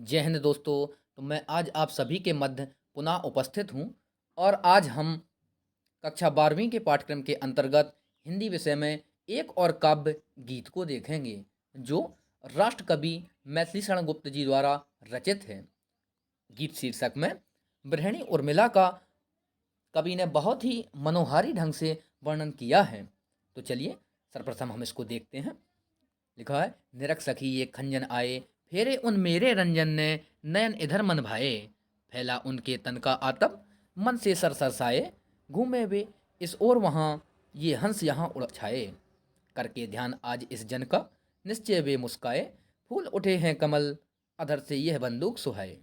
जय हिंद दोस्तों। तो मैं आज आप सभी के मध्य पुनः उपस्थित हूँ और आज हम कक्षा 12वीं के पाठ्यक्रम के अंतर्गत हिंदी विषय में एक और काव्य गीत को देखेंगे जो राष्ट्र कवि मैथिली शरण गुप्त जी द्वारा रचित है। गीत शीर्षक में बृहणी उर्मिला का कवि ने बहुत ही मनोहारी ढंग से वर्णन किया है। तो चलिए सर्वप्रथम हम इसको देखते हैं। लिखा है, निरख सखी ये खंजन आए, फेरे उन मेरे रंजन ने, नयन इधर मन भाए, फैला उनके तन का आतप, मन से सर सरसाए, घूमे वे इस ओर वहाँ, ये हंस यहाँ उड़ छाए, करके ध्यान आज इस जन का, निश्चय वे मुस्काए, फूल उठे हैं कमल, अधर से यह बंदूक सुहाए,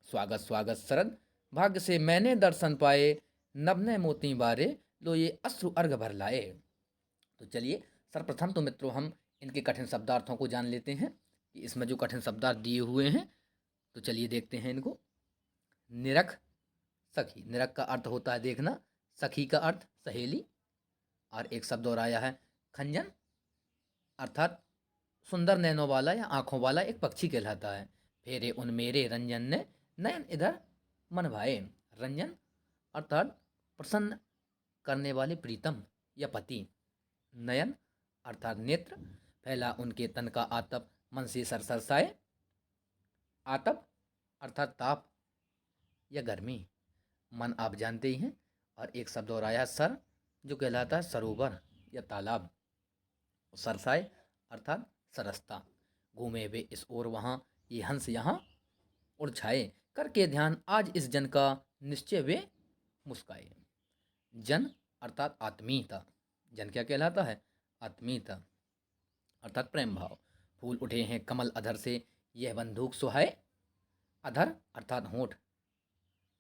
स्वागत स्वागत शरद, भाग्य से मैंने दर्शन पाए, नभ ने मोती बारे, लो ये अश्रु अर्घ भर लाए। तो चलिए सर्वप्रथम तो मित्रों हम इनके कठिन शब्दार्थों को जान लेते हैं कि इसमें जो कठिन शब्दार्थ दिए हुए हैं। तो चलिए देखते हैं इनको। निरख सखी, निरख का अर्थ होता है देखना, सखी का अर्थ सहेली, और एक शब्द और आया है खंजन, अर्थात सुंदर नैनों वाला या आंखों वाला एक पक्षी कहलाता है। फेरे उन मेरे रंजन ने, नयन इधर मन भाए, रंजन अर्थात प्रसन्न करने वाले प्रीतम या पति, नयन अर्थात नेत्र, फैला उनके तन का आतप, मन से सरसरसाए, आतप अर्थात ताप या गर्मी, मन आप जानते ही हैं। और एक शब्द और आया सर, जो कहलाता है सरोवर या तालाब, सरसाए अर्थात सरसता, घूमे वे इस ओर वहाँ, ये हंस यहाँ उड़ छाए, करके ध्यान आज इस जन का, निश्चय वे मुस्काए। जन अर्थात आत्मीयता, जन क्या कहलाता है? आत्मीयता अर्थात प्रेम भाव। फूल उठे हैं कमल अधर से, यह बंदूक सुहाए, अधर अर्थात होंठ,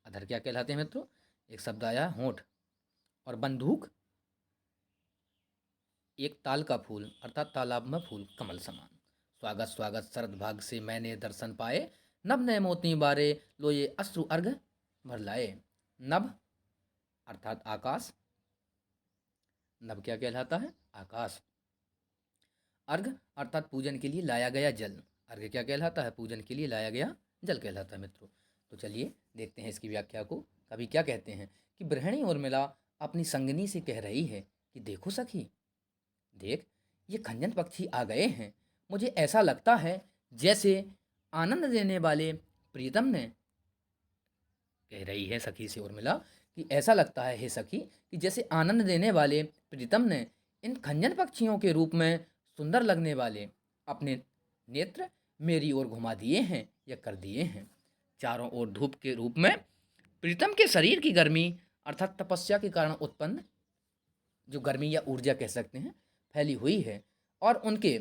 अधर क्या कहलाते हैं मित्रों? एक शब्द आया होंठ, और बंदूक एक ताल का फूल अर्थात तालाब में फूल कमल समान। स्वागत स्वागत शरद भाग से मैंने दर्शन पाए, नभ ने मोती बारे, लो ये अश्रु अर्घ भर लाए। नभ अर्थात आकाश, नभ क्या कहलाता है? आकाश। अर्घ अर्थात पूजन के लिए लाया गया जल, अर्घ क्या कहलाता है? पूजन के लिए लाया गया जल कहलाता है मित्रों। तो चलिए देखते हैं इसकी व्याख्या को। कवि क्या कहते हैं कि बृहणी उर्मिला अपनी संगनी से कह रही है कि देखो सखी, देख ये खंजन पक्षी आ गए हैं, मुझे ऐसा लगता है जैसे आनंद देने वाले प्रीतम ने, कह रही है सखी से उर्मिला कि ऐसा लगता है हे सखी कि जैसे आनंद देने वाले प्रीतम ने इन खंजन पक्षियों के रूप में सुंदर लगने वाले अपने नेत्र मेरी ओर घुमा दिए हैं या कर दिए हैं। चारों ओर धूप के रूप में प्रीतम के शरीर की गर्मी अर्थात तपस्या के कारण उत्पन्न जो गर्मी या ऊर्जा कह सकते हैं फैली हुई है, और उनके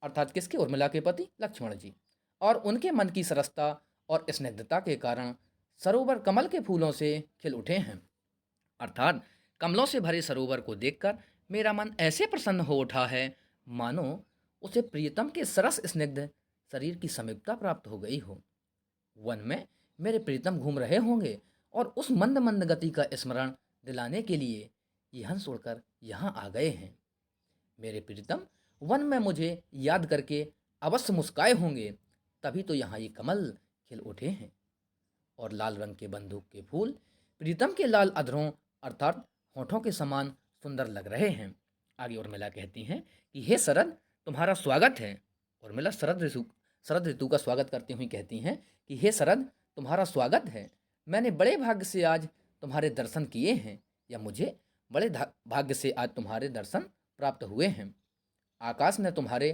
अर्थात किसके? उर्मिला के पति लक्ष्मण जी, और उनके मन की सरसता और स्निग्धता के कारण सरोवर कमल के फूलों से खिल उठे हैं। अर्थात कमलों से भरे सरोवर को देखकर मेरा मन ऐसे प्रसन्न हो उठा है मानो उसे प्रियतम के सरस स्निग्ध शरीर की समीपता प्राप्त हो गई हो। वन में मेरे प्रीतम घूम रहे होंगे और उस मंद मंद गति का स्मरण दिलाने के लिए ये हंस उड़कर यहाँ आ गए हैं। मेरे प्रीतम वन में मुझे याद करके अवश्य मुस्काए होंगे, तभी तो यहाँ ये कमल खिल उठे हैं, और लाल रंग के बंदूक के फूल प्रीतम के लाल अधरों अर्थात होठों के समान सुंदर लग रहे हैं। आगे उर्मिला कहती हैं कि हे शरद, तुम्हारा स्वागत है। उर्मिला शरद ऋतु का स्वागत करती हुई कहती हैं कि हे शरद, तुम्हारा स्वागत है। मैंने बड़े भाग्य से आज तुम्हारे दर्शन किए हैं, या मुझे बड़े भाग्य से आज तुम्हारे दर्शन प्राप्त हुए हैं। आकाश ने तुम्हारे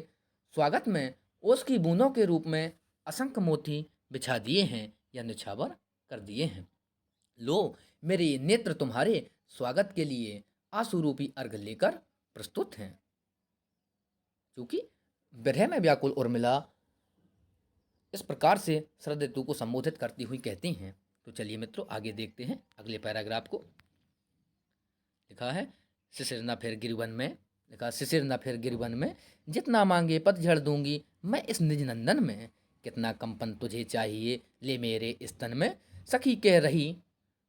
स्वागत में ओस की बूंदों के रूप में असंख्य मोती बिछा दिए हैं या निछावर कर दिए हैं। लो मेरे ये नेत्र तुम्हारे स्वागत के लिए आंसू रूपी अर्घ लेकर प्रस्तुत हैं। क्योंकि विरह में व्याकुल उर्मिला इस प्रकार से शरद ऋतु को संबोधित करती हुई कहती हैं। तो चलिए मित्रों आगे देखते हैं अगले पैराग्राफ को। लिखा है, शिशिर न फिर गिरवन में, लिखा शिशिर न फिर गिरवन में, जितना मांगे पतझड़ दूंगी मैं इस निज नंदन में, कितना कंपन तुझे चाहिए ले मेरे स्तन में, सखी कह रही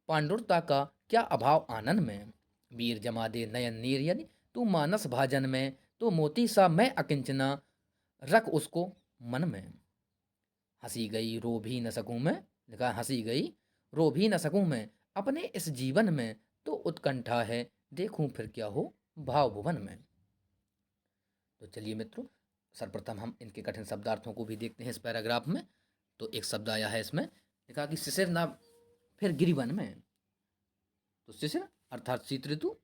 पांडुरता का क्या अभाव आनंद में, वीर जमा दे नयन नीर यदि तू मानस भाजन में, तो मोती सा मैं अकिंचना रख उसको मन में, हंसी गई रो भी न सकूं मैं, लिखा हंसी गई रो भी न सकूं मैं, अपने इस जीवन में तो उत्कंठा है देखूं फिर क्या हो भाव भुवन में। तो चलिए मित्रों, सर्वप्रथम हम इनके कठिन शब्दार्थों को भी देखते हैं इस पैराग्राफ में। तो एक शब्द आया है इसमें, लिखा कि शिशिर ना फिर गिरिवन में। तो शिशिर अर्थात शीत ऋतु।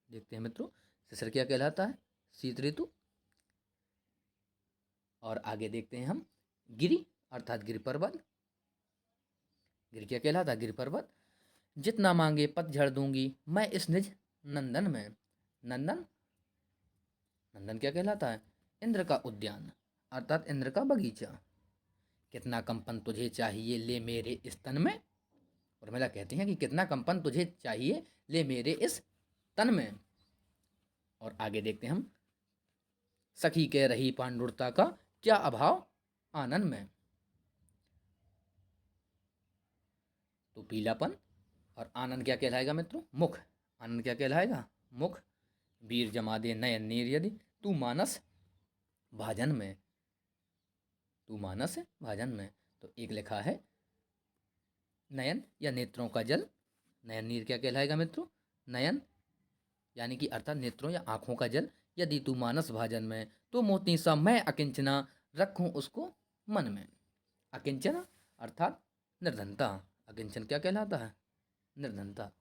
देखते हैं मित्रों शिशिर क्या कहलाता है, शीत ऋतु। और आगे देखते हैं हम गिरि अर्थात गिरि पर्वत। गिरि क्या कहलाता है, गिरि पर्वत। जितना मांगे पतझड़ दूंगी मैं इस निज नंदन में। नंदन, नंदन क्या कहलाता है, इंद्र का उद्यान अर्थात इंद्र का बगीचा। कितना कंपन तुझे चाहिए ले मेरे इस तन में। उर्मिला कहती हैं कि कितना कंपन तुझे चाहिए ले मेरे इस तन में। और आगे देखते हैं हम, सखी कह रही पांडुरता का क्या अभाव आनंद में। तो पीलापन। और आनंद क्या कहलाएगा मित्रों, मुख। आनंद क्या कहलाएगा, मुख। वीर जमा दे नयन नीर यदि तू मानस भाजन में। तू मानस है भाजन में। तो एक लिखा है नयन या नेत्रों का जल। नयन नीर क्या कहलाएगा मित्रों, नयन यानी कि अर्थात नेत्रों या आंखों का जल। यदि तू मानस भाजन में तो मोती सा मैं अकिंचना रखूं उसको मन में। अकिंचना अर्थात निर्धनता। अकिंचन क्या कहलाता है, निर्धनता।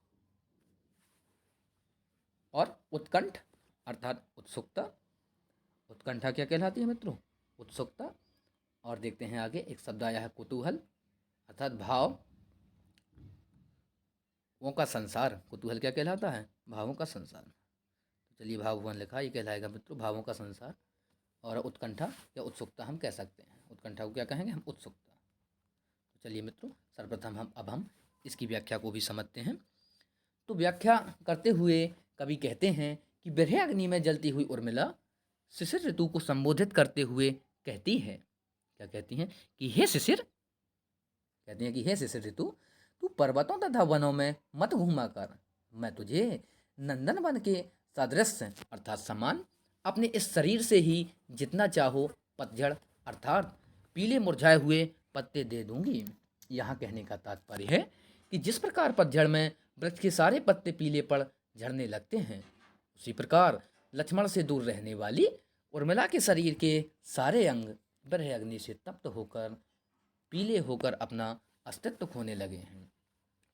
और उत्कंठ अर्थात उत्सुकता। उत्कंठा क्या कहलाती है मित्रों, उत्सुकता। और देखते हैं आगे एक शब्द आया है कुतूहल अर्थात भाव वो का संसार। कुतूहल क्या कहलाता है, भावों का संसार। तो चलिए भाव भुवन लिखा, ये कहलाएगा मित्रों भावों का संसार। और उत्कंठा या उत्सुकता हम कह सकते हैं, उत्कंठा को क्या कहेंगे हम, उत्सुकता। तो चलिए मित्रों सर्वप्रथम हम इसकी व्याख्या को भी समझते हैं। तो व्याख्या करते हुए कवि कहते हैं कि बिरह अग्नि में जलती हुई उर्मिला शिशिर ऋतु को संबोधित करते हुए कहती है, क्या कहती हैं कि हे शिशिर, कहती हैं कि हे शिशिर ऋतु तू पर्वतों तथा वनों में मत घूमा कर, मैं तुझे नंदन वन के सादृश्य अर्थात समान अपने इस शरीर से ही जितना चाहो पतझड़ अर्थात पीले मुरझाए हुए पत्ते दे दूंगी। यहाँ कहने का तात्पर्य है कि जिस प्रकार पतझड़ में वृक्ष के सारे पत्ते पीले पड़ झड़ने लगते हैं, उसी प्रकार लक्ष्मण से दूर रहने वाली उर्मिला के शरीर के सारे अंग बिरह अग्नि से तप्त होकर पीले होकर अपना अस्तित्व खोने लगे हैं।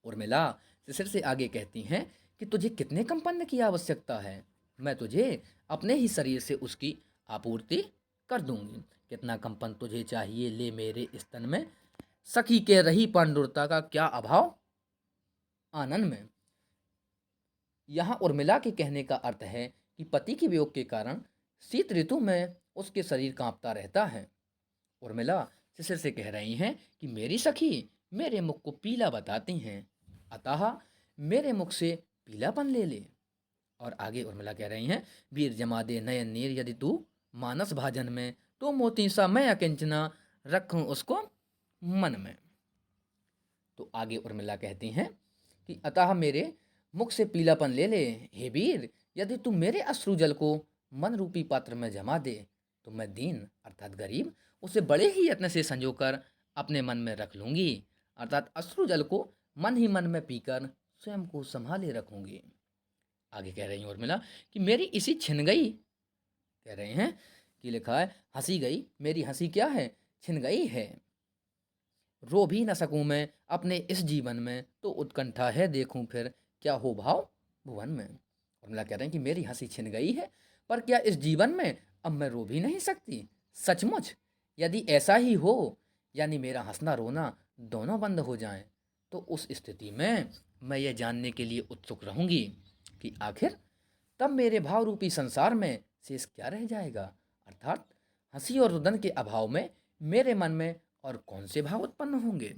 उर्मिला शिशिर से आगे कहती हैं कि तुझे कितने कंपन की आवश्यकता है, मैं तुझे अपने ही शरीर से उसकी आपूर्ति कर दूंगी। कितना कंपन तुझे चाहिए ले मेरे स्तन में, सखी के रही पांडुरता का क्या अभाव आनंद में। यहाँ उर्मिला के कहने का अर्थ है कि पति के वियोग के कारण शीत ऋतु में उसके शरीर कांपता रहता है। उर्मिला शिशिर से कह रही हैं कि मेरी सखी मेरे मुख को पीला बताती हैं, अतः मेरे मुख से पीलापन ले ले। और आगे उर्मिला कह रही हैं, वीर जमा दे नयन नीर यदि तू मानस भाजन में तो मोती सा मैं अकिंचना रखूं उसको मन में। तो आगे उर्मिला कहती हैं कि अतः मेरे मुख से पीलापन ले ले, हे वीर यदि तू मेरे अश्रु जल को मन रूपी पात्र में जमा दे तो मैं दीन अर्थात गरीब उसे बड़े ही यत्न से संजोकर अपने मन में रख लूंगी, अर्थात अश्रु जल को मन ही मन में पीकर स्वयं को संभाले रखूंगी। आगे कह रही हैं उर्मिला कि मेरी इसी छिन गई, कह रहे हैं कि लिखा है हंसी गई, मेरी हंसी क्या है, छिन गई है। रो भी न सकूं मैं अपने इस जीवन में तो उत्कंठा है देखूं फिर क्या हो भाव भुवन में। उर्मिला कह रहे हैं कि मेरी हंसी छिन गई है, पर क्या इस जीवन में अब मैं रो भी नहीं सकती। सचमुच यदि ऐसा ही हो, यानी मेरा हंसना रोना दोनों बंद हो जाएं, तो उस स्थिति में मैं ये जानने के लिए उत्सुक रहूंगी कि आखिर तब मेरे भाव रूपी संसार में शेष क्या रह जाएगा, अर्थात हंसी और रुदन के अभाव में मेरे मन में और कौन से भाव उत्पन्न होंगे।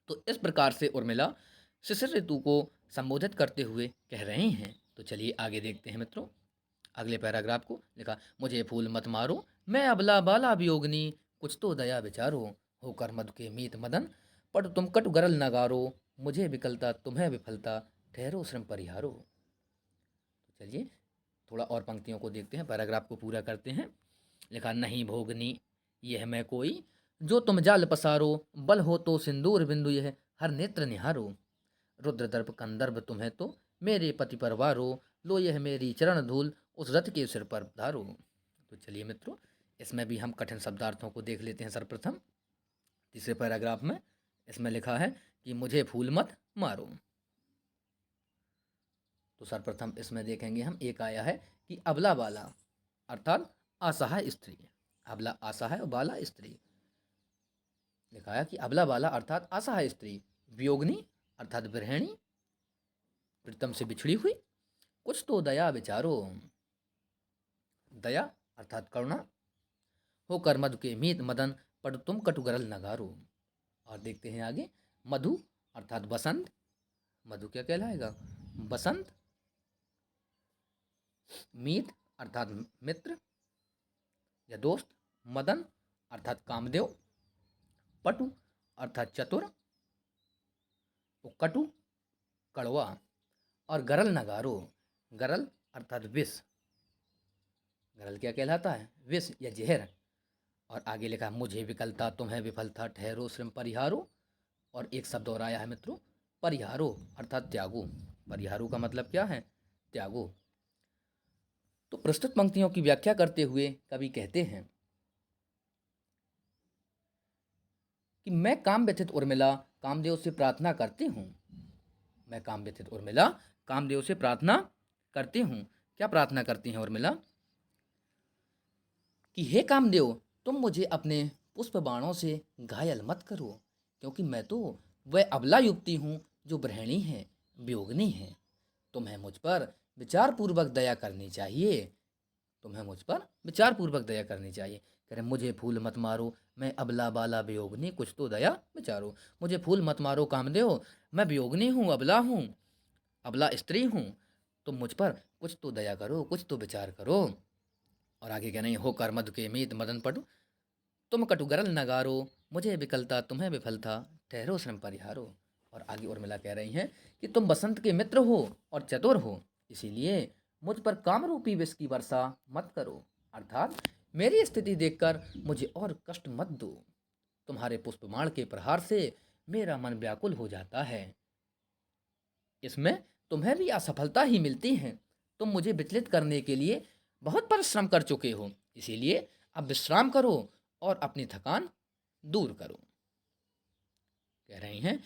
तो इस प्रकार से उर्मिला शिशिर ऋतु को संबोधित करते हुए कह रहे हैं। तो चलिए आगे देखते हैं मित्रों अगले पैराग्राफ को। लिखा मुझे फूल मत मारो मैं अबला बाला वियोगनी, कुछ तो दया विचारो होकर मधु के मीत मदन, पट तुम कटु गरल नगारो, मुझे विकलता तुम्हें विफलता ठहरो श्रम परिहारो। तो चलिए थोड़ा और पंक्तियों को देखते हैं, पैराग्राफ को पूरा करते हैं। लिखा नहीं भोगनी यह मैं कोई जो तुम जाल पसारो, बल हो तो सिंदूर बिंदु यह हर नेत्र निहारो। रुद्र दर्प कंदर्प तुम्हें तो मेरे पति परवारो, लो यह मेरी चरण धूल उस रथ के सिर पर धारो। तो चलिए मित्रों, इसमें भी हम कठिन शब्दार्थों को देख लेते हैं। सर्वप्रथम तीसरे पैराग्राफ में इसमें लिखा है कि मुझे फूल मत मारो। तो सर्वप्रथम इसमें देखेंगे हम, एक आया है कि अबला बाला अर्थात असहाय स्त्री। अबला असहाय और बाला स्त्री। लिखा है कि अबला बाला अर्थात असहाय स्त्री, वियोगनी अर्थात गृहिणी, प्रीतम से बिछड़ी हुई, कुछ तो दया विचारो। दया अर्थात करुणा, होकर मधु के मीत मदन, पढ़ तुम कटुगरल नगारो। और देखते हैं आगे, मधु अर्थात बसंत। मधु क्या कहलाएगा? बसंत। मीत अर्थात मित्र या दोस्त। मदन अर्थात कामदेव। पटु अर्थात चतुर। कटु कड़वा। और गरल नगारो, गरल अर्थात विष। गरल क्या कहलाता है? विष या जहर। और आगे लिखा, मुझे विकलता तुम्हें विफलता, ठहरो श्रम परिहारो। और एक शब्द और आया है मित्रों, परिहारो अर्थात त्यागो। परिहारो का मतलब क्या है? त्यागो। तो प्रस्तुत पंक्तियों की व्याख्या करते हुए कवि कहते हैं कि मैं काम व्यथित उर्मिला कामदेव से प्रार्थना करती हूँ। मैं काम व्यथित उर्मिला कामदेव से प्रार्थना करती हूँ। क्या प्रार्थना करती हैं उर्मिला? कि हे कामदेव, तुम मुझे अपने पुष्प बाणों से घायल मत करो, क्योंकि मैं तो वह अबला युवती हूँ जो गृहिणी है, वियोगिनी है। तुम्हें मुझ पर विचारपूर्वक दया करनी चाहिए। तुम्हें मुझ पर विचारपूर्वक दया करनी चाहिए। कह रहे, मुझे फूल मत मारो, मैं अबला बाला वियोगिनी, कुछ तो दया विचारो। मुझे फूल मत मारो कामदेव, मैं वियोगिनी हूँ, अबला हूँ, अबला स्त्री हूँ। तुम मुझ पर कुछ तो दया करो, कुछ तो विचार करो। और आगे कह नहीं, होकर मधु के मीत मदन पटु, तुम कटुगरल नगारो, मुझे विकलता तुम्हें विफलता, ठहरो श्रम परिहारो। और आगे उर्मिला कह रही हैं कि तुम बसंत के मित्र हो और चतुर हो, इसीलिए मुझ पर कामरूपी विष की वर्षा मत करो। अर्थात मेरी स्थिति देखकर मुझे और कष्ट मत दो। तुम्हारे पुष्पमाण के प्रहार से मेरा मन व्याकुल हो जाता है। इसमें तुम्हें भी असफलता ही मिलती है। तुम मुझे विचलित करने के लिए बहुत परिश्रम कर चुके हो, इसीलिए अब विश्राम करो और अपनी थकान दूर करो। कह रही हैं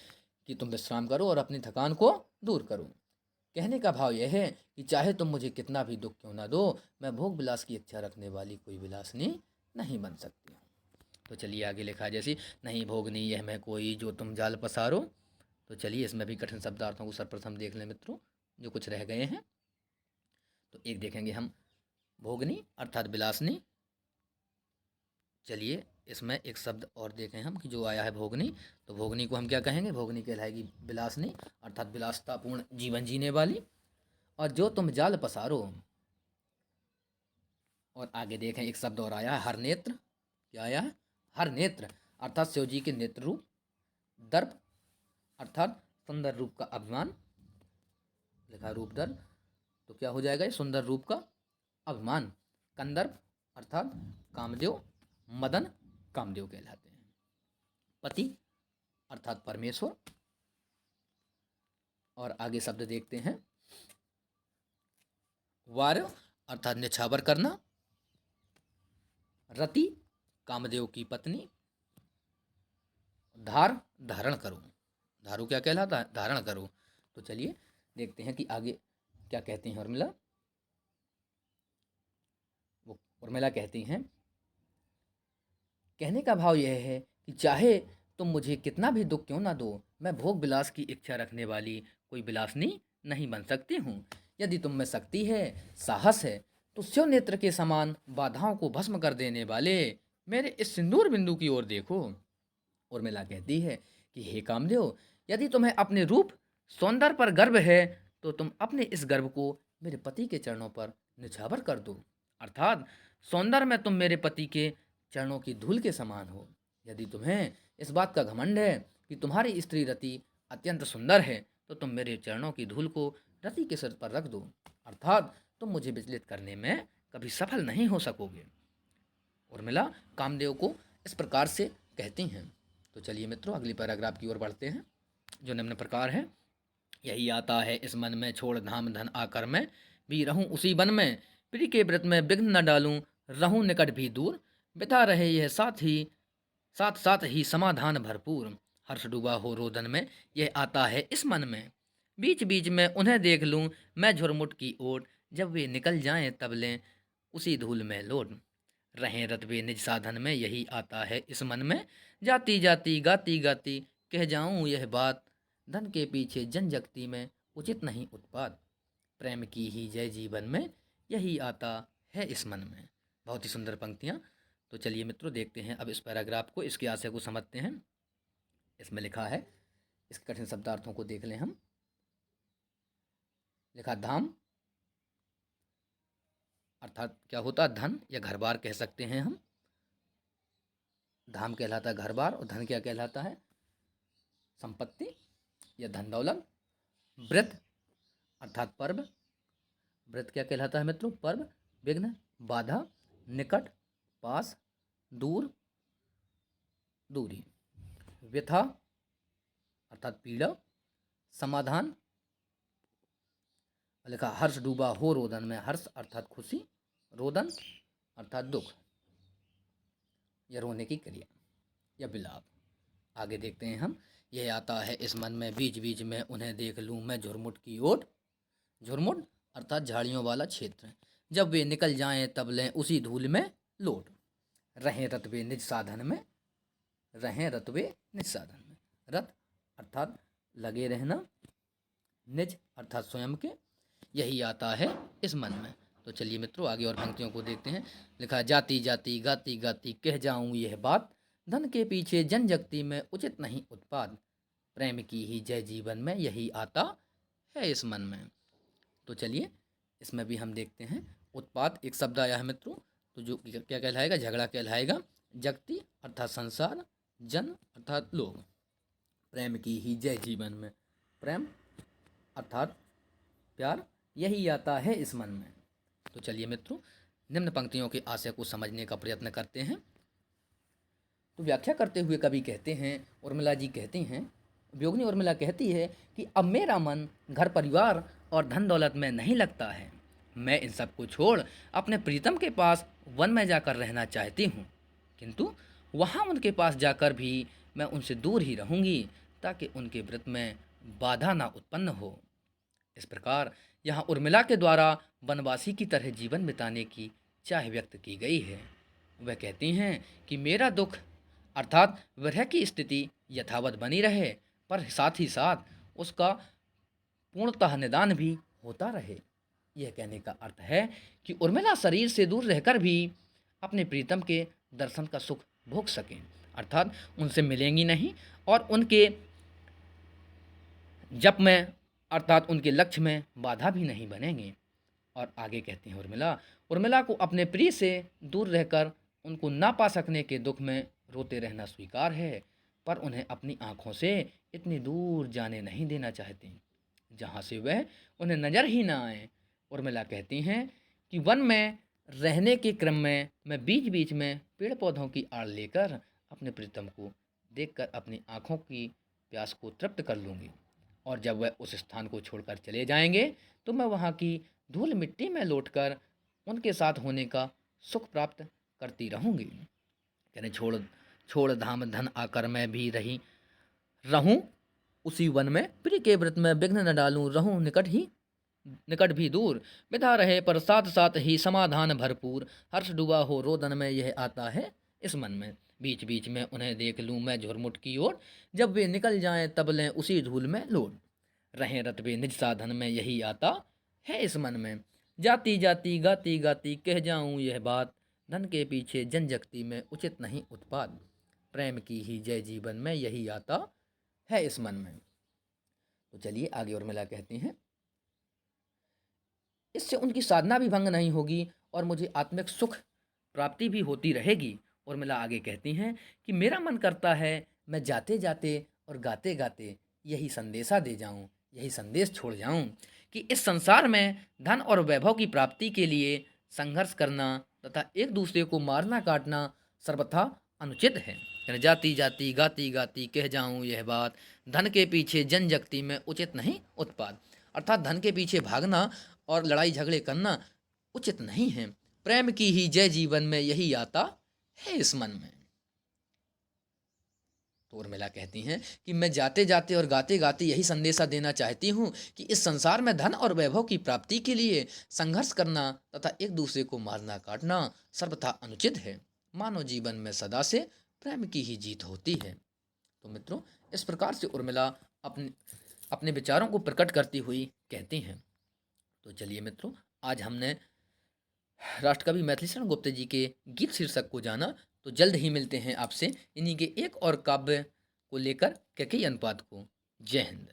कि तुम विश्राम करो और अपनी थकान को दूर करो। कहने का भाव यह है कि चाहे तुम मुझे कितना भी दुख क्यों ना दो, मैं भोग विलास की इच्छा रखने वाली कोई विलासनी नहीं बन सकती हूँ। तो चलिए आगे लिखा है, जैसी नहीं भोगनी यह मैं कोई जो तुम जाल पसारो। तो चलिए इसमें भी कठिन शब्दार्थों को सर्वप्रथम देख लें मित्रों, जो कुछ रह गए हैं। तो एक देखेंगे हम, भोगनी अर्थात विलासनी। चलिए इसमें एक शब्द और देखें हम कि जो आया है भोगनी। तो भोगनी को हम क्या कहेंगे? भोगनी कहलाएगी विलासनी अर्थात विलासतापूर्ण जीवन जीने वाली। और जो तुम जाल पसारो। और आगे देखें, एक शब्द और आया है, हर नेत्र। क्या आया है? हर नेत्र अर्थात शिव जी के नेत्र रूप। दर्प अर्थात सुंदर रूप का अभिमान। लिखा रूप दर्प, तो क्या हो जाएगा? ये सुंदर रूप का अभिमान। कंदर्प अर्थात कामदेव। मदन कामदेव कहलाते हैं। पति अर्थात परमेश्वर। और आगे शब्द देखते हैं, वार अर्थात निछावर करना। रति कामदेव की पत्नी। धार धारण करो। धारू क्या कहलाता है? धारण करो। तो चलिए देखते हैं कि आगे क्या कहती हैं उर्मिला। वो उर्मिला कहती हैं, कहने का भाव यह है कि चाहे तुम मुझे कितना भी दुख क्यों ना दो, मैं भोग विलास की इच्छा रखने वाली कोई विलासनी नहीं बन सकती हूँ। यदि तुम में शक्ति है, साहस है, तो शिव नेत्र के समान बाधाओं को भस्म कर देने वाले मेरे इस सिंदूर बिंदु की ओर देखो। उर्मिला कहती है कि हे कामदेव, यदि तुम्हें अपने रूप सौंदर्य पर गर्व है, तो तुम अपने इस गर्व को मेरे पति के चरणों पर निछावर कर दो। अर्थात सौंदर्य में तुम मेरे पति के चरणों की धूल के समान हो। यदि तुम्हें इस बात का घमंड है कि तुम्हारी स्त्री रति अत्यंत सुंदर है, तो तुम मेरे चरणों की धूल को रति के सिर पर रख दो। अर्थात तुम मुझे विचलित करने में कभी सफल नहीं हो सकोगे। उर्मिला कामदेव को इस प्रकार से कहती हैं। तो चलिए मित्रों, अगली पैराग्राफ की ओर बढ़ते हैं, जो निम्न प्रकार है। यही आता है इस मन में, छोड़ धाम धन आकर मैं भी रहूं उसी वन में, प्रिय के व्रत में विघ्न न डालूं, रहूं निकट भी दूर, बिता रहे यह साथ साथ ही समाधान भरपूर, हर्ष डूबा हो रोदन में यह आता है इस मन में, बीच बीच में उन्हें देख लूं मैं झुरमुट की ओट, जब वे निकल जाएं तब लें उसी धूल में लौट, रहें रतबे निज साधन में यही आता है इस मन में, जाती जाती गाती गाती कह जाऊं यह बात, धन के पीछे जन जगती में उचित नहीं उत्पात, प्रेम की ही जय जीवन में यही आता है इस मन में। बहुत ही सुंदर पंक्तियाँ। तो चलिए मित्रों, देखते हैं अब इस पैराग्राफ को, इसके आशय को समझते हैं। इसमें लिखा है, इसके कठिन शब्दार्थों को देख लें हम। लिखा धाम अर्थात क्या होता है, धन या घर बार कह सकते हैं हम। धाम कहलाता है घर बार, और धन क्या कहलाता है, संपत्ति या धन दौलत। व्रत अर्थात पर्व, व्रत क्या कहलाता है मित्रों, पर्व। विघ्न बाधा, निकट पास, दूर दूरी। व्यथा अर्थात पीड़ा, समाधान। लिखा हर्ष डूबा हो रोदन में, हर्ष अर्थात खुशी, रोदन अर्थात दुख या रोने की क्रिया या विलाप। आगे देखते हैं हम। यह आता है इस मन में, बीच बीच में उन्हें देख लूं मैं झुरमुट की ओट। झुरमुट अर्थात झाड़ियों वाला क्षेत्र, जब वे निकल जाएं तब लें उसी धूल में लोट, रहें रतबे निज साधन में, रहें रतबे निज साधन में। रत अर्थात लगे रहना, निज अर्थात स्वयं के, यही आता है इस मन में। तो चलिए मित्रों, आगे और पंक्तियों को देखते हैं। लिखा जाती जाती गाती गाती कह जाऊं यह बात, धन के पीछे जन जगती में उचित नहीं उत्पाद, प्रेम की ही जय जीवन में यही आता है इस मन में। तो चलिए इसमें भी हम देखते हैं। उत्पाद एक शब्द आया है मित्रों, तो जो क्या कहलाएगा, झगड़ा कहलाएगा। जगती अर्थात संसार, जन अर्थात लोग, प्रेम की ही जय जीवन में, प्रेम अर्थात प्यार, यही आता है इस मन में। तो चलिए मित्रों, निम्न पंक्तियों के आशय को समझने का प्रयत्न करते हैं। तो व्याख्या करते हुए कवि कहते हैं, उर्मिला जी कहती हैं, वियोगिनी उर्मिला कहती है कि अब मेरा मन घर परिवार और धन दौलत में नहीं लगता है, मैं इन सब को छोड़ अपने प्रीतम के पास वन में जाकर रहना चाहती हूँ, किंतु वहाँ उनके पास जाकर भी मैं उनसे दूर ही रहूँगी, ताकि उनके व्रत में बाधा ना उत्पन्न हो। इस प्रकार यहाँ उर्मिला के द्वारा वनवासी की तरह जीवन बिताने की चाह व्यक्त की गई है। वह कहती हैं कि मेरा दुख अर्थात विरह की स्थिति यथावत बनी रहे, पर साथ ही साथ उसका पूर्णतः निदान भी होता रहे। यह कहने का अर्थ है कि उर्मिला शरीर से दूर रहकर भी अपने प्रीतम के दर्शन का सुख भोग सकें, अर्थात उनसे मिलेंगी नहीं और उनके जप में अर्थात उनके लक्ष्य में बाधा भी नहीं बनेंगे। और आगे कहती हैं उर्मिला को अपने प्रिय से दूर रहकर उनको ना पा सकने के दुख में रोते रहना स्वीकार है, पर उन्हें अपनी आँखों से इतनी दूर जाने नहीं देना चाहती जहाँ से वह उन्हें नज़र ही ना आए। उर्मिला कहती हैं कि वन में रहने के क्रम में मैं बीच बीच में पेड़ पौधों की आड़ लेकर अपने प्रीतम को देखकर अपनी आँखों की प्यास को तृप्त कर लूँगी, और जब वह उस स्थान को छोड़कर चले जाएंगे तो मैं वहाँ की धूल मिट्टी में लौटकर उनके साथ होने का सुख प्राप्त करती रहूँगी। यानी छोड़ धाम धन आकर मैं भी रहूँ उसी वन में, प्रिय के व्रत में विघ्न न डालूं, रहूँ निकट भी दूर, बिता रहे पर साथ साथ ही समाधान भरपूर, हर्ष डूबा हो रोदन में यह आता है इस मन में, बीच बीच में उन्हें देख लूँ मैं झुरमुट की ओर, जब वे निकल जाएं तब लें उसी धूल में लोट, रहें रतबे निज साधन में यही आता है इस मन में, जाती जाती गाती गाती कह जाऊं यह बात, धन के पीछे जन जगती में उचित नहीं उत्पाद, प्रेम की ही जय जीवन में यही आता है इस मन में। तो चलिए आगे उर्मिला कहती हैं, इससे उनकी साधना भी भंग नहीं होगी और मुझे आत्मिक सुख प्राप्ति भी होती रहेगी। उर्मिला आगे कहती हैं कि मेरा मन करता है मैं जाते जाते और गाते गाते यही संदेशा दे जाऊं, यही संदेश छोड़ जाऊं कि इस संसार में धन और वैभव की प्राप्ति के लिए संघर्ष करना तथा एक दूसरे को मारना काटना सर्वथा अनुचित है। फिर जाती जाती गाती गाती कह जाऊं यह बात, धन के पीछे जन जगती में उचित नहीं उत्पात। अर्थात धन के पीछे भागना और लड़ाई झगड़े करना उचित नहीं है। प्रेम की ही जय जीवन में यही आता है इस मन में। तो उर्मिला कहती हैं कि मैं जाते जाते और गाते गाते यही संदेशा देना चाहती हूँ कि इस संसार में धन और वैभव की प्राप्ति के लिए संघर्ष करना तथा एक दूसरे को मारना काटना सर्वथा अनुचित है। मानव जीवन में सदा से प्रेम की ही जीत होती है। तो मित्रों, इस प्रकार से उर्मिला अपने अपने विचारों को प्रकट करती हुई कहती हैं। तो चलिए मित्रों, आज हमने राष्ट्रकवि मैथिलीशरण गुप्त जी के गीत शीर्षक को जाना। तो जल्द ही मिलते हैं आपसे इन्हीं के एक और काव्य को लेकर, कैकेयी अनुपात को। जय हिंद।